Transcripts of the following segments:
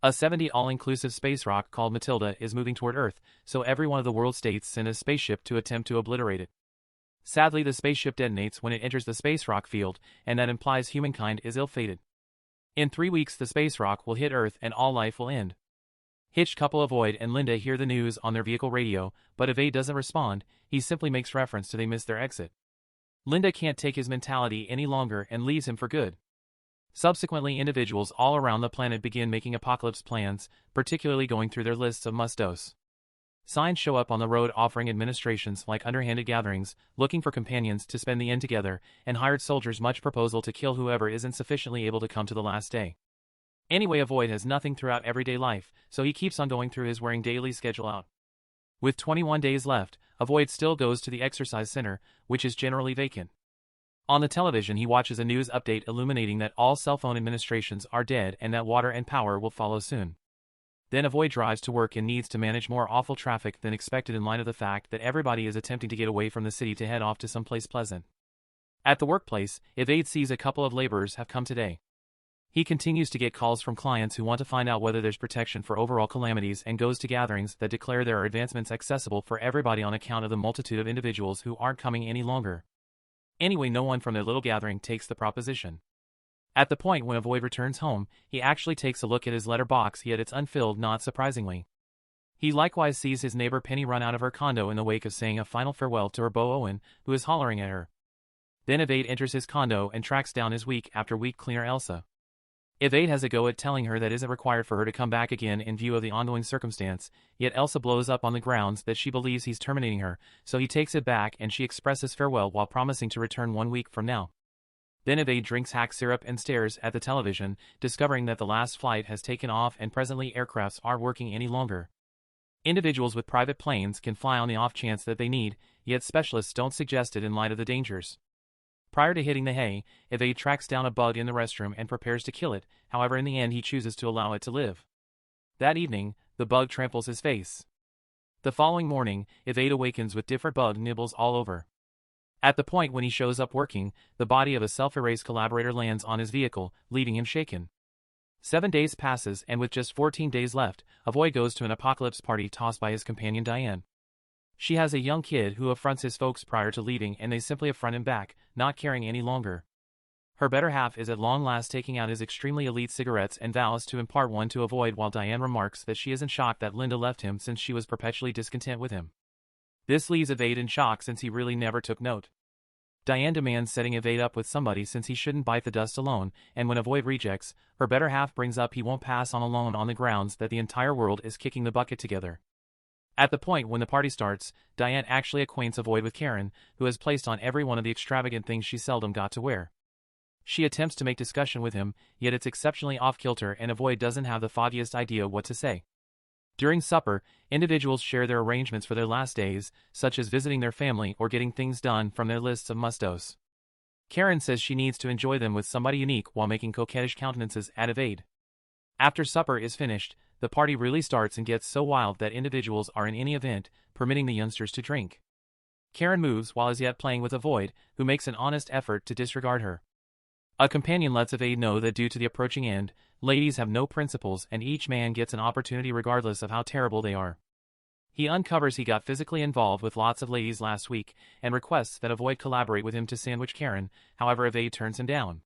A 70 all-inclusive space rock called Matilda is moving toward Earth, so every one of the world states send a spaceship to attempt to obliterate it. Sadly, the spaceship detonates when it enters the space rock field, and that implies humankind is ill-fated. In 3 weeks the space rock will hit Earth and all life will end. Hitched couple Avoid and Linda hear the news on their vehicle radio, but Avoid doesn't respond, he simply makes reference to they missed their exit. Linda can't take his mentality any longer and leaves him for good. Subsequently, individuals all around the planet begin making apocalypse plans, particularly going through their lists of must-dos. Signs show up on the road offering administrations like underhanded gatherings, looking for companions to spend the end together, and hired soldiers much proposal to kill whoever isn't sufficiently able to come to the last day. Anyway, Avoid has nothing throughout everyday life, so he keeps on going through his wearing daily schedule out. With 21 days left, Avoid still goes to the exercise center, which is generally vacant. On the television he watches a news update illuminating that all cell phone administrations are dead and that water and power will follow soon. Then Avoid drives to work and needs to manage more awful traffic than expected in light of the fact that everybody is attempting to get away from the city to head off to someplace pleasant. At the workplace, Avoid sees a couple of laborers have come today. He continues to get calls from clients who want to find out whether there's protection for overall calamities and goes to gatherings that declare there are advancements accessible for everybody on account of the multitude of individuals who aren't coming any longer. Anyway, no one from their little gathering takes the proposition. At the point when Avoid returns home, he actually takes a look at his letter box, yet it's unfilled, not surprisingly. He likewise sees his neighbor Penny run out of her condo in the wake of saying a final farewell to her beau Owen, who is hollering at her. Then Avoid enters his condo and tracks down his week after week cleaner Elsa. Avoid has a go at telling her that isn't required for her to come back again in view of the ongoing circumstance, yet Elsa blows up on the grounds that she believes he's terminating her, so he takes it back and she expresses farewell while promising to return 1 week from now. Then Avoid drinks hack syrup and stares at the television, discovering that the last flight has taken off and presently aircrafts aren't working any longer. Individuals with private planes can fly on the off chance that they need, yet specialists don't suggest it in light of the dangers. Prior to hitting the hay, Avoid tracks down a bug in the restroom and prepares to kill it, however in the end he chooses to allow it to live. That evening, the bug tramples his face. The following morning, Avoid awakens with different bug nibbles all over. At the point when he shows up working, the body of a self-erased collaborator lands on his vehicle, leaving him shaken. 7 days passes and with just 14 days left, Avoid goes to an apocalypse party tossed by his companion Diane. She has a young kid who affronts his folks prior to leaving and they simply affront him back, not caring any longer. Her better half is at long last taking out his extremely elite cigarettes and vows to impart one to Avoid while Diane remarks that she isn't shocked that Linda left him since she was perpetually discontent with him. This leaves Avoid in shock since he really never took note. Diane demands setting Avoid up with somebody since he shouldn't bite the dust alone, and when Avoid rejects, her better half brings up he won't pass on alone on the grounds that the entire world is kicking the bucket together. At the point when the party starts, Diane actually acquaints Avoid with Karen, who has placed on every one of the extravagant things she seldom got to wear. She attempts to make discussion with him, yet it's exceptionally off-kilter and Avoid doesn't have the foggiest idea what to say. During supper, individuals share their arrangements for their last days, such as visiting their family or getting things done from their lists of must-dos. Karen says she needs to enjoy them with somebody unique while making coquettish countenances at Avoid. After supper is finished, the party really starts and gets so wild that individuals are in any event, permitting the youngsters to drink. Karen moves while as yet playing with Avoid, who makes an honest effort to disregard her. A companion lets Avoid know that due to the approaching end, ladies have no principles and each man gets an opportunity regardless of how terrible they are. He uncovers he got physically involved with lots of ladies last week and requests that Avoid collaborate with him to sandwich Karen, however Avoid turns him down.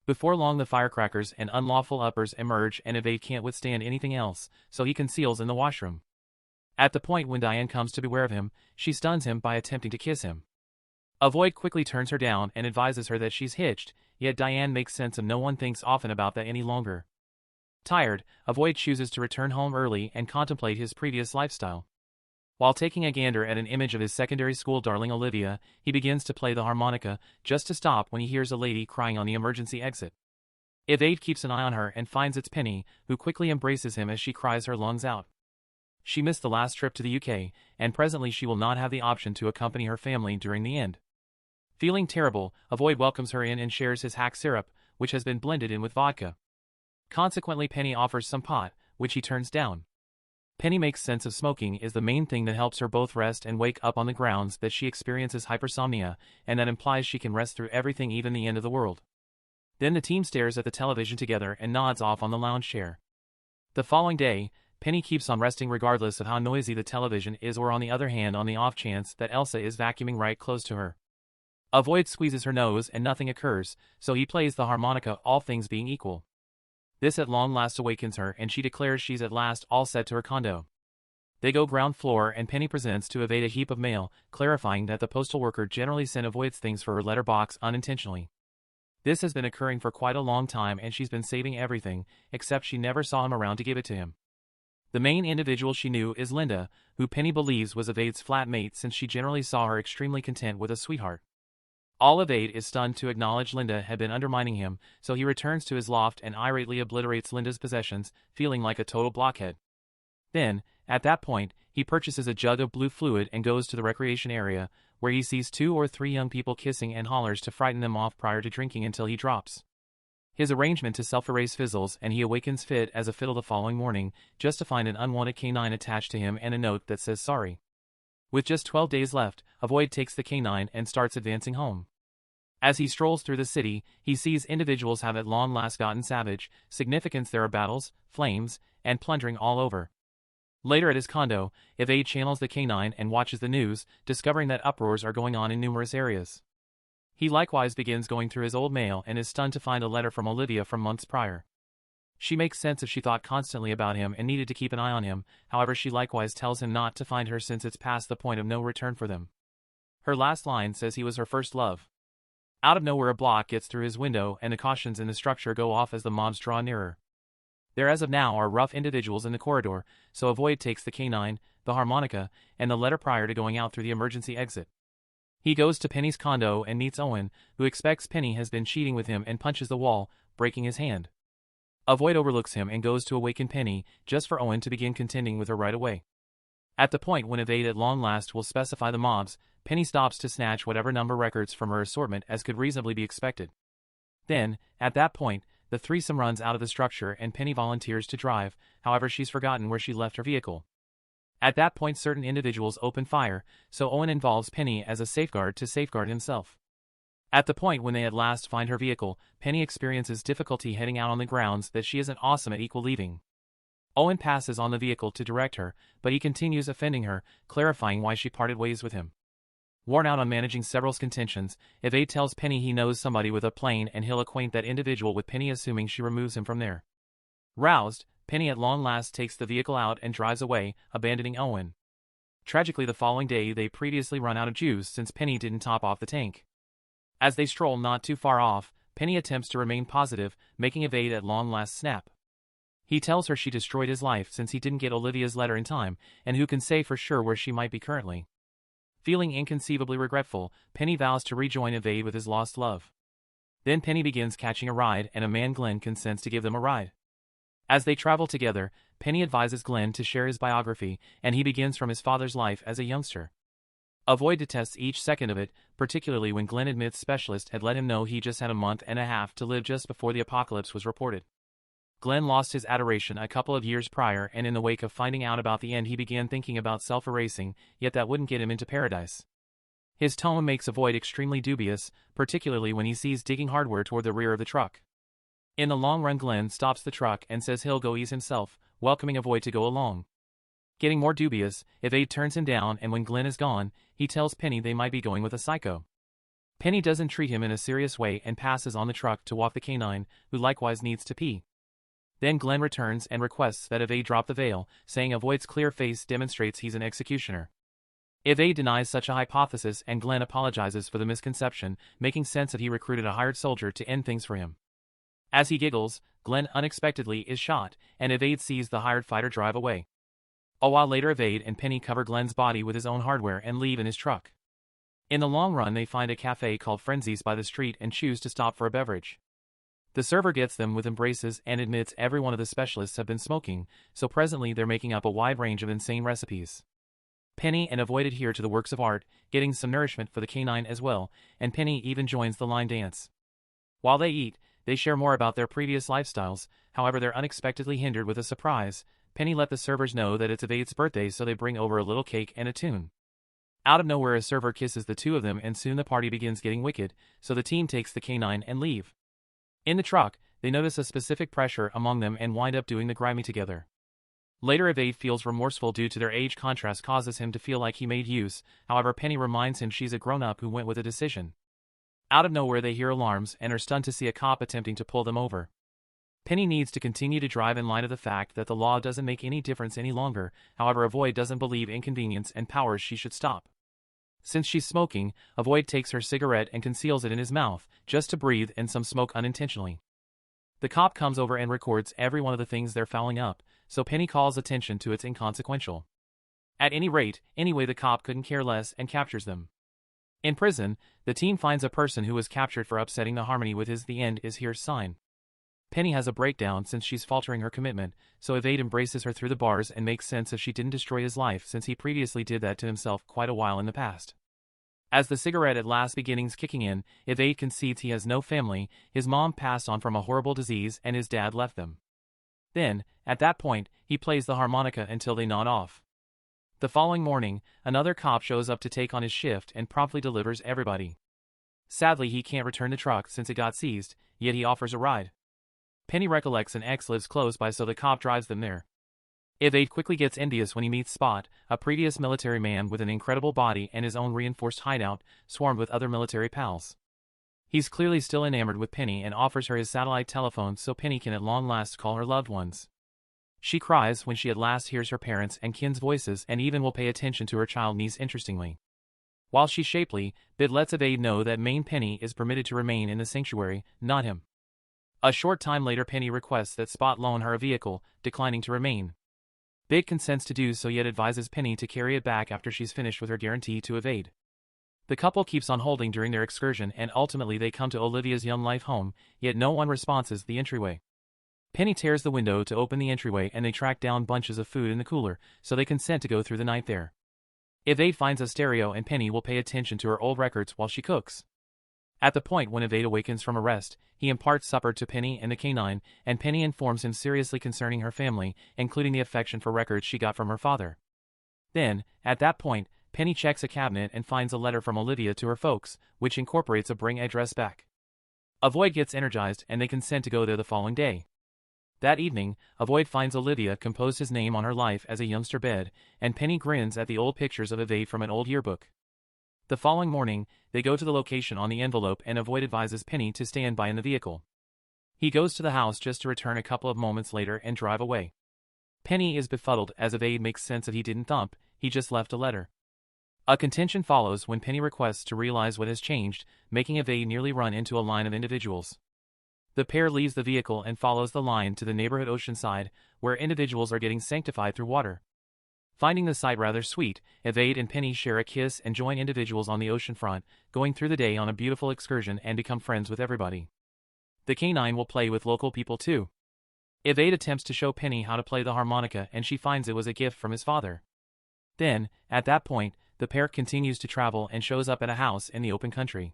Before long the firecrackers and unlawful uppers emerge and Avoid can't withstand anything else, so he conceals in the washroom. At the point when Diane comes to beware of him, she stuns him by attempting to kiss him. Avoid quickly turns her down and advises her that she's hitched, yet Diane makes sense of no one thinks often about that any longer. Tired, Avoid chooses to return home early and contemplate his previous lifestyle. While taking a gander at an image of his secondary school darling Olivia, he begins to play the harmonica, just to stop when he hears a lady crying on the emergency exit. Avoid keeps an eye on her and finds it's Penny, who quickly embraces him as she cries her lungs out. She missed the last trip to the UK, and presently she will not have the option to accompany her family during the end. Feeling terrible, Avoid welcomes her in and shares his hack syrup, which has been blended in with vodka. Consequently, Penny offers some pot, which he turns down. Penny makes sense of smoking is the main thing that helps her both rest and wake up on the grounds that she experiences hypersomnia, and that implies she can rest through everything, even the end of the world. Then the team stares at the television together and nods off on the lounge chair. The following day, Penny keeps on resting regardless of how noisy the television is, or on the other hand on the off chance that Elsa is vacuuming right close to her. Avoid squeezes her nose and nothing occurs, so he plays the harmonica, all things being equal. This at long last awakens her and she declares she's at last all set to her condo. They go ground floor and Penny presents to Evade a heap of mail, clarifying that the postal worker generally sent Avoid's things for her letterbox unintentionally. This has been occurring for quite a long time and she's been saving everything, except she never saw him around to give it to him. The main individual she knew is Linda, who Penny believes was Evade's flatmate since she generally saw her extremely content with a sweetheart. All Evade is stunned to acknowledge Linda had been undermining him, so he returns to his loft and irately obliterates Linda's possessions, feeling like a total blockhead. Then, at that point, he purchases a jug of blue fluid and goes to the recreation area, where he sees 2 or 3 young people kissing and hollers to frighten them off prior to drinking until he drops. His arrangement to self-erase fizzles and he awakens fit as a fiddle the following morning, just to find an unwanted canine attached to him and a note that says sorry. With just 12 days left, Avoid takes the canine and starts advancing home. As he strolls through the city, he sees individuals have at long last gotten savage, significance there are battles, flames, and plundering all over. Later at his condo, Evade channels the canine and watches the news, discovering that uproars are going on in numerous areas. He likewise begins going through his old mail and is stunned to find a letter from Olivia from months prior. She makes sense if she thought constantly about him and needed to keep an eye on him, however she likewise tells him not to find her since it's past the point of no return for them. Her last line says he was her first love. Out of nowhere a block gets through his window and the cautions in the structure go off as the mobs draw nearer. There as of now are rough individuals in the corridor, so Avoid takes the canine, the harmonica, and the letter prior to going out through the emergency exit. He goes to Penny's condo and meets Owen, who expects Penny has been cheating with him and punches the wall, breaking his hand. Avoid overlooks him and goes to awaken Penny, just for Owen to begin contending with her right away. At the point when Evade at long last will specify the mobs, Penny stops to snatch whatever number records from her assortment as could reasonably be expected. Then, at that point, the threesome runs out of the structure and Penny volunteers to drive, however she's forgotten where she left her vehicle. At that point certain individuals open fire, so Owen involves Penny as a safeguard to safeguard himself. At the point when they at last find her vehicle, Penny experiences difficulty heading out on the grounds that she isn't awesome at equal leaving. Owen passes on the vehicle to direct her, but he continues offending her, clarifying why she parted ways with him. Worn out on managing several contentions, Evade tells Penny he knows somebody with a plane and he'll acquaint that individual with Penny, assuming she removes him from there. Roused, Penny at long last takes the vehicle out and drives away, abandoning Owen. Tragically the following day they previously run out of juice since Penny didn't top off the tank. As they stroll not too far off, Penny attempts to remain positive, making Evade at long last snap. He tells her she destroyed his life since he didn't get Olivia's letter in time, and who can say for sure where she might be currently. Feeling inconceivably regretful, Penny vows to rejoin Evade with his lost love. Then Penny begins catching a ride and a man Glenn consents to give them a ride. As they travel together, Penny advises Glenn to share his biography, and he begins from his father's life as a youngster. Avoid detests each second of it, particularly when Glenn admits specialist had let him know he just had a month and a half to live just before the apocalypse was reported. Glenn lost his adoration a couple of years prior, and in the wake of finding out about the end he began thinking about self-erasing, yet that wouldn't get him into paradise. His tone makes Avoid extremely dubious, particularly when he sees digging hardware toward the rear of the truck. In the long run Glenn stops the truck and says he'll go ease himself, welcoming Avoid to go along. Getting more dubious, Evade turns him down, and when Glenn is gone, he tells Penny they might be going with a psycho. Penny doesn't treat him in a serious way and passes on the truck to walk the canine, who likewise needs to pee. Then Glenn returns and requests that Evade drop the veil, saying Avoid's clear face demonstrates he's an executioner. Evade denies such a hypothesis and Glenn apologizes for the misconception, making sense that he recruited a hired soldier to end things for him. As he giggles, Glenn unexpectedly is shot, and Evade sees the hired fighter drive away. A while later Evade and Penny cover Glenn's body with his own hardware and leave in his truck. In the long run they find a cafe called Frenzies by the street and choose to stop for a beverage. The server gets them with embraces and admits every one of the specialists have been smoking, so presently they're making up a wide range of insane recipes. Penny and Avoid adhere to the works of art, getting some nourishment for the canine as well, and Penny even joins the line dance. While they eat, they share more about their previous lifestyles, however they're unexpectedly hindered with a surprise. Penny let the servers know that it's Evade's birthday, so they bring over a little cake and a tune. Out of nowhere a server kisses the two of them and soon the party begins getting wicked, so the team takes the canine and leave. In the truck, they notice a specific pressure among them and wind up doing the grimy together. Later Evade feels remorseful due to their age contrast causes him to feel like he made use, however Penny reminds him she's a grown-up who went with a decision. Out of nowhere they hear alarms and are stunned to see a cop attempting to pull them over. Penny needs to continue to drive in light of the fact that the law doesn't make any difference any longer, however Avoid doesn't believe in convenience and powers she should stop. Since she's smoking, Avoid takes her cigarette and conceals it in his mouth, just to breathe in some smoke unintentionally. The cop comes over and records every one of the things they're fouling up, so Penny calls attention to it's inconsequential. At any rate, anyway the cop couldn't care less and captures them. In prison, the team finds a person who was captured for upsetting the harmony with his "the end is here" sign. Penny has a breakdown since she's faltering her commitment, so Evade embraces her through the bars and makes sense if she didn't destroy his life since he previously did that to himself quite a while in the past. As the cigarette at last beginnings kicking in, Evade concedes he has no family, his mom passed on from a horrible disease and his dad left them. Then, at that point, he plays the harmonica until they nod off. The following morning, another cop shows up to take on his shift and promptly delivers everybody. Sadly he can't return the truck since it got seized, yet he offers a ride. Penny recollects an ex lives close by so the cop drives them there. Evade quickly gets envious when he meets Spot, a previous military man with an incredible body and his own reinforced hideout, swarmed with other military pals. He's clearly still enamored with Penny and offers her his satellite telephone so Penny can at long last call her loved ones. She cries when she at last hears her parents' and kin's voices and even will pay attention to her child niece interestingly. While she's shapely, Bid lets Evade know that main Penny is permitted to remain in the sanctuary, not him. A short time later Penny requests that Spot loan her a vehicle, declining to remain. Bid consents to do so yet advises Penny to carry it back after she's finished with her guarantee to Evade. The couple keeps on holding during their excursion and ultimately they come to Olivia's young life home, yet no one responses the entryway. Penny tears the window to open the entryway and they track down bunches of food in the cooler, so they consent to go through the night there. Evade finds a stereo and Penny will pay attention to her old records while she cooks. At the point when Evade awakens from a rest, he imparts supper to Penny and the canine, and Penny informs him seriously concerning her family, including the affection for records she got from her father. Then, at that point, Penny checks a cabinet and finds a letter from Olivia to her folks, which incorporates a bring address back. Avoid gets energized and they consent to go there the following day. That evening, Avoid finds Olivia composed his name on her life as a youngster bed, and Penny grins at the old pictures of Evade from an old yearbook. The following morning, they go to the location on the envelope and Avoid advises Penny to stand by in the vehicle. He goes to the house just to return a couple of moments later and drive away. Penny is befuddled as Evade makes sense that he didn't thump, he just left a letter. A contention follows when Penny requests to realize what has changed, making Evade nearly run into a line of individuals. The pair leaves the vehicle and follows the line to the neighborhood Oceanside, where individuals are getting sanctified through water. Finding the sight rather sweet, Evade and Penny share a kiss and join individuals on the ocean front, going through the day on a beautiful excursion and become friends with everybody. The canine will play with local people too. Evade attempts to show Penny how to play the harmonica and she finds it was a gift from his father. Then, at that point, the pair continues to travel and shows up at a house in the open country.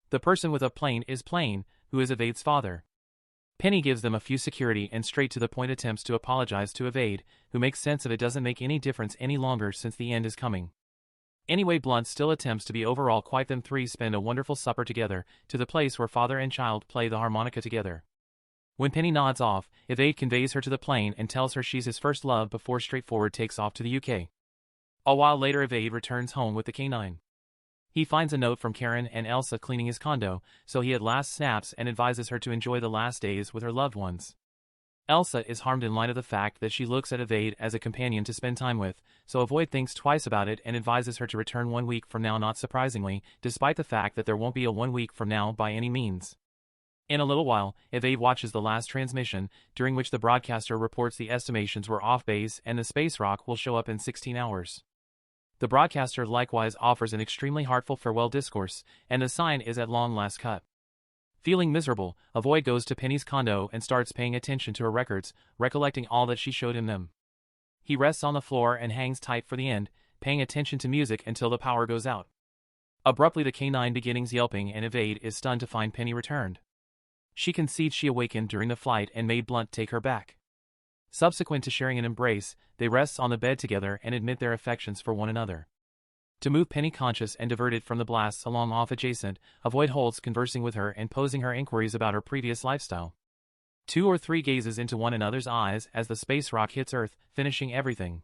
The person with a plane is Plane, who is Evade's father. Penny gives them a few security and straight to the point attempts to apologize to Evade, who makes sense of it doesn't make any difference any longer since the end is coming. Anyway, Blunt still attempts to be overall quite. Them three spend a wonderful supper together, to the place where father and child play the harmonica together. When Penny nods off, Evade conveys her to the plane and tells her she's his first love before straightforward takes off to the UK. A while later Evade returns home with the canine. He finds a note from Karen and Elsa cleaning his condo, so he at last snaps and advises her to enjoy the last days with her loved ones. Elsa is harmed in light of the fact that she looks at Evade as a companion to spend time with, so Avoid thinks twice about it and advises her to return 1 week from now, not surprisingly, despite the fact that there won't be a 1 week from now by any means. In a little while, Evade watches the last transmission, during which the broadcaster reports the estimations were off base and the space rock will show up in 16 hours. The broadcaster likewise offers an extremely heartful farewell discourse, and the sign is at long last cut. Feeling miserable, Avoid goes to Penny's condo and starts paying attention to her records, recollecting all that she showed him them. He rests on the floor and hangs tight for the end, paying attention to music until the power goes out. Abruptly the canine begins yelping and Evade is stunned to find Penny returned. She concedes she awakened during the flight and made Blunt take her back. Subsequent to sharing an embrace, they rest on the bed together and admit their affections for one another. To move Penny conscious and diverted from the blasts along off adjacent, Avoid holds conversing with her and posing her inquiries about her previous lifestyle. 2 or 3 gazes into one another's eyes as the space rock hits Earth, finishing everything.